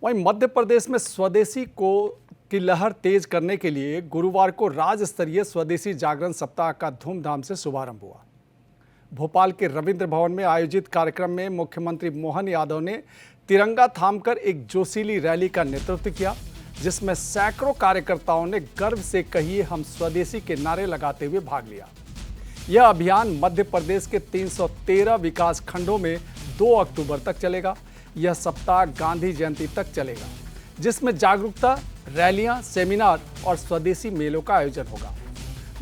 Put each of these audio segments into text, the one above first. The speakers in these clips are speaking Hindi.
वहीं मध्य प्रदेश में स्वदेशी को की लहर तेज करने के लिए गुरुवार को राज्य स्तरीय स्वदेशी जागरण सप्ताह का धूमधाम से शुभारंभ हुआ। भोपाल के रविंद्र भवन में आयोजित कार्यक्रम में मुख्यमंत्री मोहन यादव ने तिरंगा थामकर एक जोशीली रैली का नेतृत्व किया, जिसमें सैकड़ों कार्यकर्ताओं ने गर्व से कहिए हम स्वदेशी के नारे लगाते हुए भाग लिया। यह अभियान मध्य प्रदेश के 313 विकास खंडों में 2 अक्टूबर तक चलेगा। यह सप्ताह गांधी जयंती तक चलेगा, जिसमें जागरूकता रैलियां, सेमिनार और स्वदेशी मेलों का आयोजन होगा।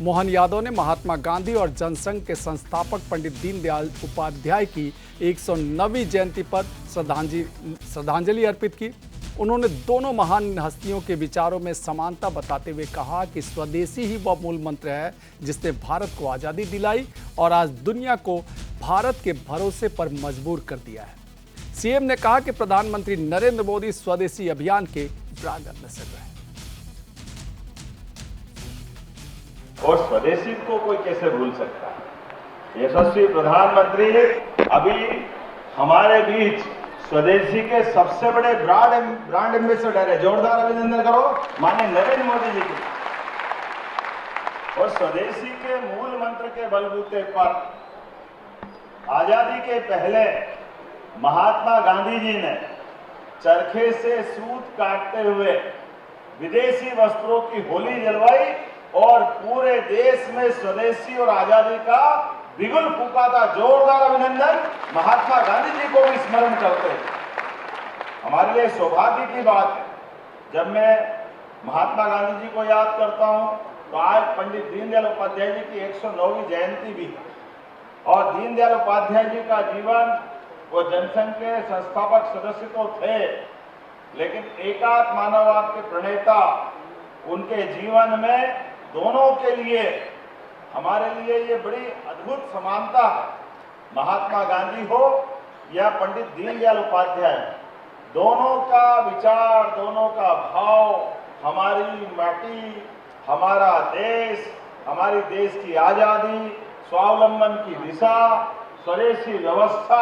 मोहन यादव ने महात्मा गांधी और जनसंघ के संस्थापक पंडित दीनदयाल उपाध्याय की 109वीं जयंती पर श्रद्धांजलि अर्पित की। उन्होंने दोनों महान हस्तियों के विचारों में समानता बताते हुए कहा कि स्वदेशी ही वह मूल मंत्र है जिसने भारत को आज़ादी दिलाई और आज दुनिया को भारत के भरोसे पर मजबूर कर दिया है। सीएम ने कहा कि प्रधानमंत्री नरेंद्र मोदी स्वदेशी अभियान के ड्रैगन एम्बेसडर हैं। और स्वदेशी को कोई कैसे भूल सकता है। यशस्वी प्रधानमंत्री अभी हमारे बीच स्वदेशी के सबसे बड़े ब्रांड एम्बेसडर है। जोरदार अभिनंदन करो माननीय नरेंद्र मोदी जी की। और स्वदेशी के मूल मंत्र के बलबूते पर आजादी के पहले महात्मा गांधी जी ने चरखे से सूत काटते हुए विदेशी वस्त्रों की होली जलवाई और पूरे देश में स्वदेशी और आजादी का बिगुल फूका था। जोरदार अभिनंदन महात्मा गांधी जी को भी स्मरण करते हैं। हमारे लिए सौभाग्य की बात है जब मैं महात्मा गांधी जी को याद करता हूं तो आज पंडित दीनदयाल उपाध्याय जी की 109वीं जयंती भी है। और दीनदयाल उपाध्याय जी का जीवन, वो जनसंघ के संस्थापक सदस्य तो थे, लेकिन एकात्म मानववाद के प्रणेता। उनके जीवन में दोनों के लिए, हमारे लिए ये बड़ी अद्भुत समानता है। महात्मा गांधी हो या पंडित दीनदयाल उपाध्याय, दोनों का विचार, दोनों का भाव, हमारी माटी, हमारा देश, हमारी देश की आजादी, स्वावलंबन की दिशा, स्वदेशी व्यवस्था,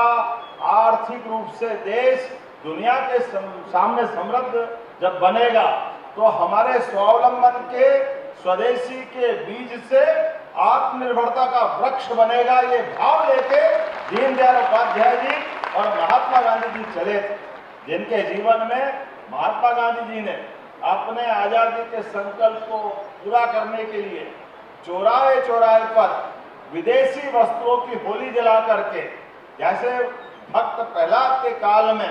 आर्थिक रूप से देश दुनिया के सामने समृद्ध जब बनेगा तो हमारे स्वावलंबन के स्वदेशी के बीज से आत्मनिर्भरता का वृक्ष बनेगा। ये भाव लेके दीनदयाल उपाध्याय जी और महात्मा गांधी जी चले थे, जिनके जीवन में महात्मा गांधी जी ने अपने आजादी के संकल्प को पूरा करने के लिए चौराहे चौराहे पर विदेशी वस्त्रों की होली जला करके, जैसे भक्त प्रहलाद के काल में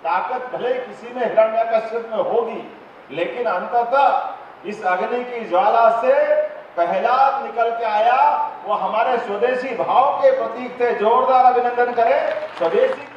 ताकत भले किसी में हिरण्यकश्यप में होगी, लेकिन अंततः इस अग्नि की ज्वाला से प्रहलाद निकल के आया। वो हमारे स्वदेशी भाव के प्रतीक थे। जोरदार अभिनंदन करें स्वदेशी